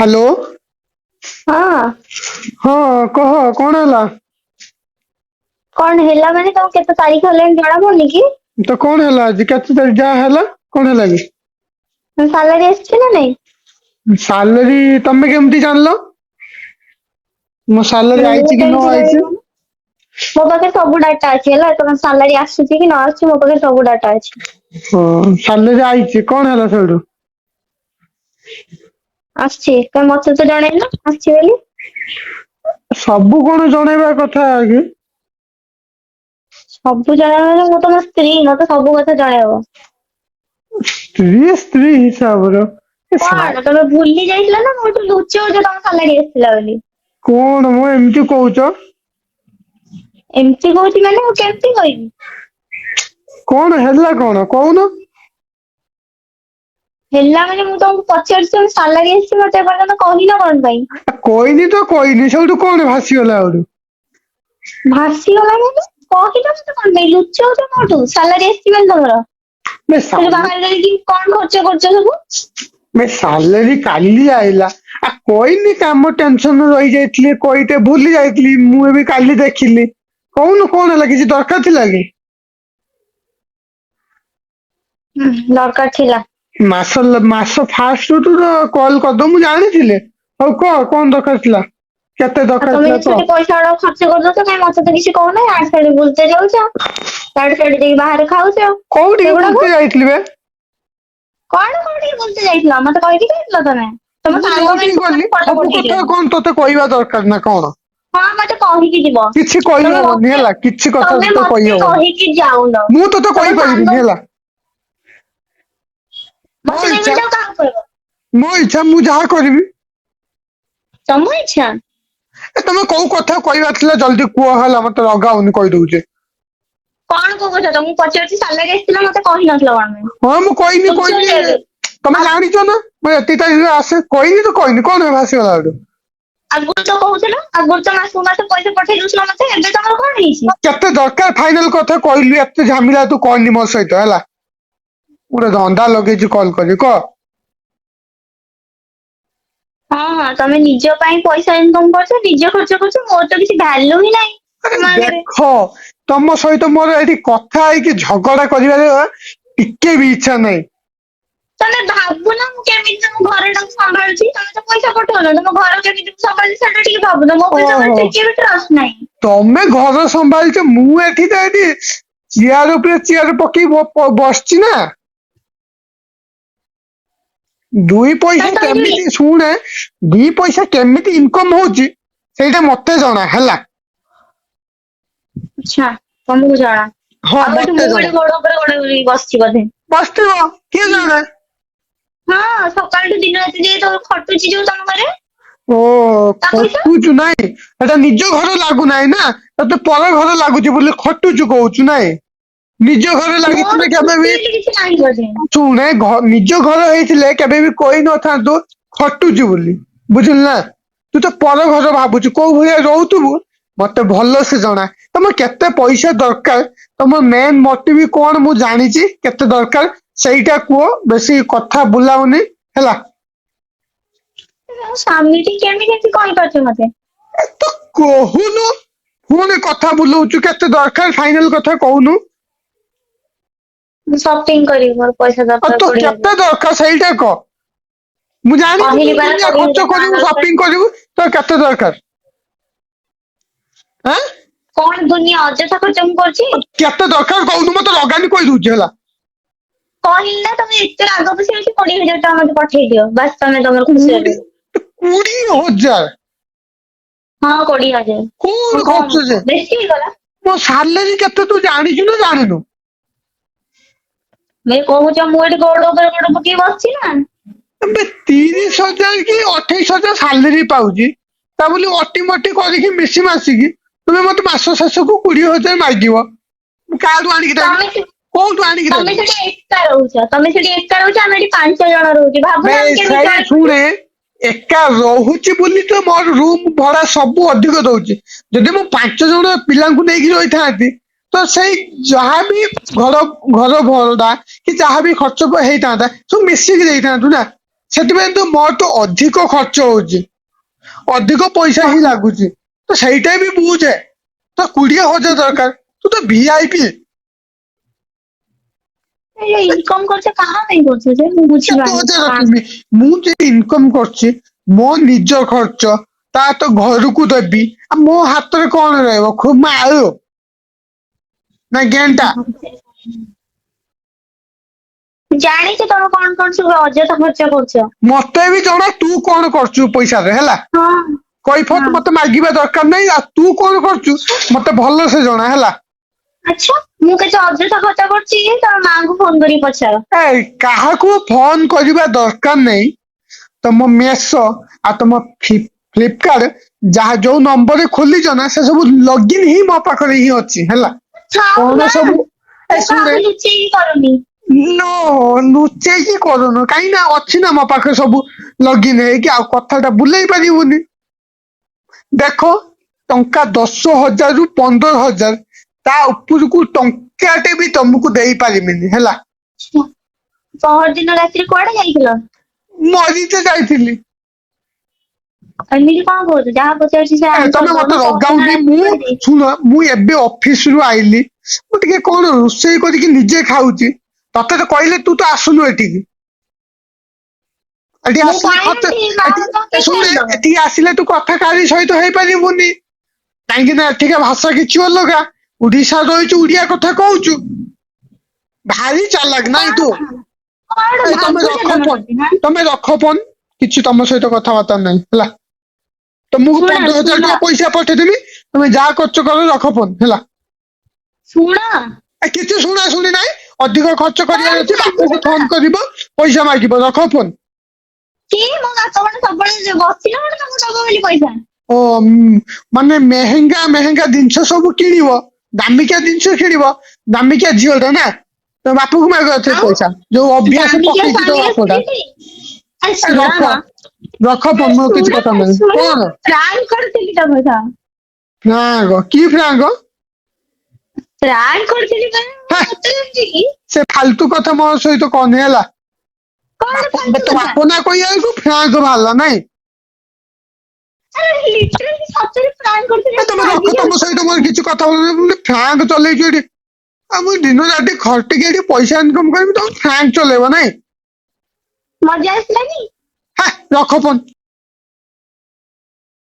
Hello. हाँ। हाँ कह कौन है? कौन हेला माने तो केते तारीख हेलानी जଣା पड़नी कि तो कौन है आज केते जहाँ है कौन है कि सालारी आछी ना नहीं। सालेरी तमे केमती जान लो मो सालेरी ମାନେ ମୁଁ आईची कि न କେମିତି आईची? ଜାଣିବି? ମୋ ପାଖରେ ସବୁ ଡାଟା ଅଛି ହେଲା ତମ ସାଲାରୀ ଆସୁଛି କି ନ ଆସୁଛି ମୋ ପାଖରେ ସବୁ ଡାଟା ଅଛି। हाँ सालेरी आईची कौन है सेठू? ଆସୁଛି କାଇଁ ମତେ ତ ଜଣେଇନ ଆସୁଛି ବୋଲି। सबू कौन जनइबा कथा कि ସବୁ ଜଣେଇବ ମୁଁ ତମ ସ୍ତ୍ରୀ ମତେ ସବୁ କଥା ଜଣେଇବ। स्त्री स्त्री हिसाब रो କଣ ତମେ ଭୁଲି ଯାଇଥିଲ ନା ମୋଠୁ ଲୁଚଉଛ ତମ ସାଲାରୀ ଆସିଥିଲା ବୋଲି? कौन मो एमती कहूच? ଏମିତି କହୁଛି ମାନେ ମୁଁ କେମିତି କହିବି? कौन है कौन कहून? ହେଲା ମାନେ ମୁଁ ତମକୁ ପଚାରୁଛି ତମ ସାଲାରୀ ଆସିଛି ମତେ ଏପର୍ଯ୍ୟନ୍ତ କହିନ କଣ ପାଇଁ? कहनी तो कहनी से कौन भासीगला ଭାସିଗଲା ମାନେ କହିଲ ମତେ କଣ ପାଇଁ ଲୁଚଉଛ ମୋଠୁ ସାଲାରୀ ଆସିଛି ବୋଲି ତମର? ସେଠି ବାହାରେ ଯାଇକି କଣ ଖର୍ଚ୍ଚ କରୁଛ ସବୁ? सालेरी काली आइला आ कोईनी काम टेंशन रही जाइए कोईटे भूली जाइली मुझे काली देखिली कौन कौन है किसी दरकार थिला कि ଦରକାର ଥିଲା। मास मास फास्ट तो कॉल कर दो मुझे जानी थिले हौ कह कौन दरकार थिला केते ଆଉ दरकार ତମେ थिला ସେଠି कह ପଇସା ଗୁଡା ଖର୍ଚ୍ଚ କରିଦଉଛ କାଇଁ ମତେ ତ କିଛି କହୁନ ଆଡେ ସାଡେ ବୁଲତେ ଯାଉଛ ସାଡେ ସାଡେ ଯାଇକି ବାହାରେ ଖାଉଛ କୋଉଠି ସେଗୁଡାକୁ। बुलते जाइतली बे କଣ କୋଉଠିକି ବୁଲତେ ଯାଇଥିଲ ମତେ କହିକି ଯାଇଥିଲ ତମେ? ତମ ମୁଁ ସାଙ୍ଗ ଯୋଉଠିକି ମାନଙ୍କୁ ଗଲି ଖାଲି ଫଟୋ ସବୁ କଥା ପଠେଇଦିଅନ୍ତି। କଣ ତତେ କହିବା ଦରକାର ନା କଣ? ହଁ ମତେ କହିକି ଯିବ। କିଛି ତମେ କହିହବନି ମତେ ହେଲା କିଛି କଥା ତମେ ତତେ ମତେ କହିହବନି କହିକି ଯାଉନ। ମୁଁ ତତେ ତମ ସାଙ୍ଗ କହିପାରିବିନି ହେଲା ମୋ ମତେ ଇଚ୍ଛା ନେଇକି ଯାଉ କାହାକୁ କହିବ? ମୋ ଇଚ୍ଛା ମୁଁ ଯାହା କରିବି। ତମ ଇଚ୍ଛା। ତମେ କୋଉ କଥା କହିବାର ଥିଲା ଜଲ୍ଦି କୁହ ହେଲା ମତେ ଲଗାଉନି କହିଦଉଛି। କଣ କୋଉ କଥା ତମକୁ ପଚାରୁଛି ସାଲାରୀ ଆସିଥିଲା ମତେ କହିନଥିଲ କଣ ପାଇଁ? ହଁ ମୁଁ କହିନି ଲୁଚଉଛ କହିନି ଏବେ। ତମେ ଆଉ ଜାଣିଛ ନା ମୁଁ ଏତିକି ତାରିଖରେ ଆସେ କହିନି ତ କହିନି କଣ ଭାସିଗଲା ଏଠୁ ଆଗରୁ ତ କହୁଥିଲ ଆଗରୁ ତ ମାସକୁ ମାସ ପଇସା ପଠେଇ ଦଉଥିଲ ମତେ ଏବେ ତମର କଣ ହେଇଛି? କେତେ ଦରକାର ଫାଇନାଲ କଥା କହିଲୁ ଏତେ ଝାମିଲା ତୁ କହନି ମୋ ସହିତ ହେଲା ଗୋଟେ ଧନ୍ଦା ଲଗେଇଛୁ କଲ୍ କରି କହ। ହଁ ହଁ ତମେ ନିଜ ପାଇଁ ପଇସା ଇନକମ କରୁଛ ନିଜ ଖର୍ଚ୍ଚ କରୁଛ ମୋର ତ କିଛି ଭ୍ୟାଲୁ ହିଁ ନାହିଁ ଆରେ ତମ ଆଗରେ। ଦେଖ ତମ ସହିତ ମୋର ଏଠି କଥା ହେଇକି ଝଗଡା କରିବାରେ ଟିକେ ବି ଇଚ୍ଛା ନାହିଁ। ତମେ ଭାବୁନ ମୁଁ କେମିତି ତମ ଘରଟାକୁ ସମ୍ଭାଳୁଛି ତମେ ତ ପଇସା ପଠଉନ ତମ ଘର କେମିତି ମୁଁ ସମ୍ଭାଳୁଛି ସେଟା ଟିକେ ଭାବୁନ ମୋ ଉପରେ ତମର ଓହୋ ଟିକେ ବି ଟ୍ରଷ୍ଟ ନାହିଁ। ତମେ ଘର ସମ୍ଭାଳିଛ ମୁଁ ଏଠି ତ ଏଠି ଚିଆର ଉପରେ ଚିଆର ପକେଇ ବସିଛି ନା ଦୁଇ ପଇସା ମାନେ ତମେ ଯୋଉ କେମିତି ଶୁଣେ ଦି ପଇସା କେମିତି ଇନକମ ହଉଛି ସେଇଟା ମତେ ଜଣା ହେଲା। ଆଚ୍ଛା ତମକୁ ଜଣା ହଁ ଆଉ ଏଠି ମତେ ମୁଁ ଜଣା ଏଠି ଗୋଡ ଉପରେ ଗୋଡ କରିକି ବସିଛି ବୋଧେ। ବସିଥିବ କିଏ ଜଣା ହଁ ସକାଳଠୁ ଦିନ ରାତି ଯାଏ ତ ଖଟୁଛି ଯୋଉ ତମ ଘରେ ଓ ତା ପଇସା। ଖଟୁଛୁ ନାଇଁ ଏଟା ନିଜ ଘର ଲାଗୁନାହିଁ ନା ତତେ ପର ଘର ଲାଗୁଛି ବୋଲି ଖଟୁଚୁ କହୁଛୁ ନାଇଁ ନିଜ ଘରେ ମୋର ଲାଗିଥିଲେ କେବେ ଖୁସି ବି ବୋଲି କିଛି ନାହିଁ ବୋଧେ। ଶୁଣେ ନିଜ ଘର ହେଇଥିଲେ କେବେ ବି କହିନଥାନ୍ତୁ ଖଟୁଛି ବୋଲି ବୁଝିଲୁ ନା ତୁ ତ ପର ଘର ଭାବୁଛୁ କୋଉ ଭଳିଆ ରହୁଥିବୁ ମତେ ଭଲ ସେ ଜଣା ତମେ କେତେ ପଇସା ଦରକାର ତମ ମେନ୍ ମୋଟିଭ କଣ ମୁଁ ଜାଣିଛି କେତେ ଦରକାର ସେଇଟା କୁହ ବେଶୀ କଥା ବୁଲାଉନି ହେଲା। ସ୍ୱାମୀ ଟି କେମିତି କହିପାରୁଛ ମତେ? ଏ ତ କହୁନୁ ପୁଣି କଥା ବୁଲଉଛୁ କେତେ ଦରକାର ଫାଇନାଲ କଥା କହୁନୁ। ମୁଁ ସପିଂ କରିବି ମୋର ପଇସା ଆଉ ଦରକାର ତ 20,000। କେତେ ଦରକାର ସେଇଟା କହ ମୁଁ ଜାଣିଛି କହିଲି ତୁ ପରା ଦୁନିଆ 20,000 ଖର୍ଚ୍ଚ ଟଙ୍କା କରିବୁ ଦରକାର। ସପିଂ କରିବୁ ତ କେତେ ଦରକାର ଆଁ କଣ ଦୁନିଆ ଅଯଥା ଖର୍ଚ୍ଚ ମୁଁ କରୁଛି? କେତେ ଦରକାର କହୁନୁ ମତେ ଲଗାନି କହିଦଉଛି ହେଲା। କହିଲି ନା ତମେ ଏତେ ରାଗ ପୋଷିଯାଇଛି 20,000 ଟଙ୍କା ମତେ ପଠେଇ ଦିଅ ବାସ୍ ତମେ ତମର ଖୁସି କୋଡି ହେଲ। 20,000 ହଁ 20,000 କଣ କମ ଖର୍ଚ୍ଚ ଯେ ବେଶୀ ହେଇଗଲା। ମୋ ସାଲେରୀ କେତେ ତୁ ଜାଣିଛୁ ନା ଜାଣିନୁ? ଭାଇ କହୁଛ ମୁଁ ଏଠି ଗୋଡ ଉପରେ ଗୋଡ ପକେଇ ବସିଛି ନା। ଏବେ 30,000 କି 28,000 ସାଲେରୀ ପାଉଛି ତା ବୋଲି ଅଟି ମଟି କରିକି ମିଶି ମାସିକି ତୁମେ ମତେ ମାସ ଶେଷକୁ 20,000 ମାଗିବ ମୁଁ କାହାଠୁ ଆଣିକି ଦେବି ତମେ ସେ- କୋଉଠୁ ଆଣିକି ତମେ ଦେବି? ସେଠି ଏକା ରହୁଛ ତମେ ସେଠି ଏକା ରହୁଛ ଆମେ ଏଠି 5 ଜଣ ରହୁଛୁ ଭାବୁନ ଆମେ କେମିତି ସେଇ ଚଳିବୁ? ଶୁଣେ ଏକା ରହୁଛି ବୋଲି ତ ମୋର ରୁମ ଭଡା ସବୁ ଅଧିକ ଦଉଛି ଯଦି ମୁଁ 5 ଜଣ ପିଲାଙ୍କୁ ନେଇକି ରହିଥାନ୍ତି ତ ସେଇ ଯାହାବି ଘର ଘର ଭଡା କି ଯାହାବି ଖର୍ଚ୍ଚ ହେଇଥାନ୍ତା ସବୁ ମିଶିକି ଦେଇଥାନ୍ତୁ ନା ସେଥିପାଇଁ ତ ମୋର ତ ଅଧିକ ଖର୍ଚ୍ଚ ହଉଛି, ଅଧିକ ପଇସା ହିଁ ଲାଗୁଛି। ତ ସେଇଟା ବି ବୁଝେ, ତ 20,000 ଦରକାର, ତୁ ତ VIP। ଇନକମ କରୁଛ କାହା ପାଇଁ କରୁଛ ଯେ ମୁଁ କେତେ ବୁଝିପାରୁନି ହଜାର କାହା ରଖିବି? ମୁଁ ଯେ ଇନକମ କରୁଛି, ମୋ ନିଜ ଖର୍ଚ୍ଚ ତା ତ ଘରକୁ ଦେବି, ଆଉ ମୋ ହାତରେ କଣ ରହିବ? ଖୁମା ଆଳୁ ନା ଗେଣ୍ଡା? ଜାଣିଛୁ ତମେ କଣ କଣ ସବୁ ଅଯଥା ଖର୍ଚ୍ଚ କରୁଛ। ମତେ ବି ଜଣା ତୁ କଣ କରୁଛୁ ପଇସାରେ, ହେଲା। ହଁ କଇଫତ ହଁ। ମତେ ମାଗିବା ଦରକାର ନାହିଁ, ଆଉ ତୁ କଣ କରୁଛୁ ମତେ ଭଲସେ ଜଣା, ହେଲା। ଆଚ୍ଛା ମୁଁ କିଛି ଅଯଥା ଖର୍ଚ୍ଚ କରୁଛି ତମ ମାଆଙ୍କୁ ଫୋନ କରିକି ପଚାର। ଏଇ କାହାକୁ ଫୋନ କରିବା ଦରକାର ନାହିଁ। ତମ ମେସୋ ଆଉ ତମ ଫ୍ଲିପକାର୍ଟ ଯାହା ଯୋଉ ନମ୍ବରରେ ଖୋଲିଛ ନା, ସେ ସବୁ ଲଗଇନ ହିଁ ମୋ ପାଖରେ ହିଁ ଅଛି, ହେଲା। ଥାଉ କଣ ନା ସବୁ ଏ ମୁଁ ଶୁଣେ, କାହାକୁ ଲୁଚେଇକି କରୁନି। ନୋ ଲୁଚେଇକି କରୁନୁ, କାହିଁକି ନା ଅଛି ନା ମୋ ପାଖରେ ସବୁ ଲଗଇନ ହେଇକି, ଆଉ କଥାଟା ବୁଲେଇ ପାରିବୁନି। ଦେଖ, ଟଙ୍କା 10,000 ରୁ 15,000, ତା ଉପରକୁ ଟଙ୍କାଟେ ବି ତମକୁ ଦେଇ ପାରିବିନି, ହେଲା। ପହର ଦିନ ରାତିରେ କୁଆଡେ ଯାଇଥିଲ? ମରିତେ ଯାଇଥିଲି। ଏମିତି କଣ କହୁଛୁ, ଯାହା ପଚାରୁଛି ସେ ତମେ ଆନ୍ସର ମତେ ଦଉନୁ। ପହରଦିନ ଲଗାଉନି, ରାତିରେ ମୁଁ କୁଆଡେ ଯାଇଥିଲ? ଶୁଣ, ମୁଁ ଏବେ ଅଫିସରୁ ଆଇଲି, ମୁଁ ଟିକେ କଣ ରୋଷେଇ କରିକି ନିଜେ ଖାଉଛି। ତତେ ତ କହିଲେ ତୁ ତ ଆସୁନୁ ଏଠିକି। ଏଠି ମୁଁ ଆସିଲେ ଖର୍ଚ୍ଚ, ପଳେଇନଥିଲି ମା ବାପାଙ୍କୁ କିଏ ଶୁଣେ ଖାଇଦବ? ଏଠିକି ଆସିଲେ ତୁ କଥା କାହାରି ସହିତ ହେଇପାରିବୁନି। କାହିଁକି ନା ଏଠିକା ଭାଷା କିଛି ଅଲଗା, ଓଡିଶାରେ ରହିଛୁ ଓଡିଆ କଥା କହୁଛୁ। ଭାରି ଚାଲାକ ନାଇଁ ତୁ? କଣ ଏ ତମେ ଭାବୁଛ ରଖ ଫୋନ, ବସିକି ହାଁ? ତମେ ରଖ ଫୋନ, କିଛି ତମ ସହିତ କଥାବାର୍ତ୍ତା ନାହିଁ, ହେଲା। ତମକୁ ଶୁଣ 15,000 ଶୁଣ ଟଙ୍କା ପଇସା ପଠେଇଦେବି, ତମେ ଯାହା କରୁଛ କର, ରଖ ଫୋନ, ହେଲା। ଶୁଣ। କିଛି ଶୁଣା ଶୁଣି ନାହିଁ, ଅଧିକ ଖର୍ଚ୍ଚ କରିବାର କଣ ଅଛି, ଭାବୁଛ ବାପାଙ୍କୁ ବା? ଫୋନ କରିବ, ପଇସା ମାଗିବ, ରଖ ଫୋନ। କି ମୋ ବାପା ମାନେ ସବୁବେଳେ ବସିଲେ ମାନେ ତମକୁ ଦବ ବୋଲି ପଇସା। ଓ ମାନେ ମେହେଙ୍ଗା ମେହେଙ୍ଗା ଜିନିଷ ସବୁ କିଣିବ, ଦାମିକିଆ ଜିନିଷ କିଣିବ, ଦାମିକିଆ ଝିଅଟା ନା, ତୋ ବାପକୁ ମାଗ ଏଥିର ଆଉ ପଇସା, ଯୋଉ ଅଭ୍ୟାସ ଦାମିକିଆ ପକେଇଛି ତୋ ସ୍ୱାମୀ ବାପଟା। ଆସିଛି। ଆରେ ଏ ଶୁଣ ରଖ, ରଖ ଫୋନ, ମୋର କିଛି କଥା ନାହିଁ, ଶୁଣ କଣ? ପ୍ରାଙ୍କ କରୁଥିଲି ତମ ସହ। ଫ୍ରାଙ୍କ କି ଫ୍ରାଙ୍କ? ପ୍ରାଙ୍କ କରୁଥିଲି ମାନେ ହେ, ମୁଁ ସତ କହୁଛି କି? ସେ ଫାଲତୁ କଥା ମୋ ସହିତ କହନି, ହେଲା। କଣ ବାପା ଫାଲତୁ ତୋ କଥା? ବାପ ନା କହିଲା ବେଳକୁ ଫ୍ରାଙ୍କ ବାହାରିଲା, ନାଇଁ। ଆରେ ଲିଟରାଲି ସତରେ ପ୍ରାଙ୍କ କରୁଥିଲି, ତମେ ତମେ ରଖ, ରାଗି ତମ ଯାଉଛ ସହିତ କଣ ମୋର ପାଇଁ? କିଛି କଥା ଫ୍ରାଙ୍କ ଚଲେଇଛୁ ଏଠି। ଆଉ ମୁଁ ଦିନ ରାତି ଖଟିକି ଏଠି ପଇସା ଇନକମ କରିବି, ତମେ ଫ୍ରାଙ୍କ ଚଲେଇବ ନାଇଁ। ମଜା ଆସିଲାନି? ହେ, ରଖ ଫୋନ।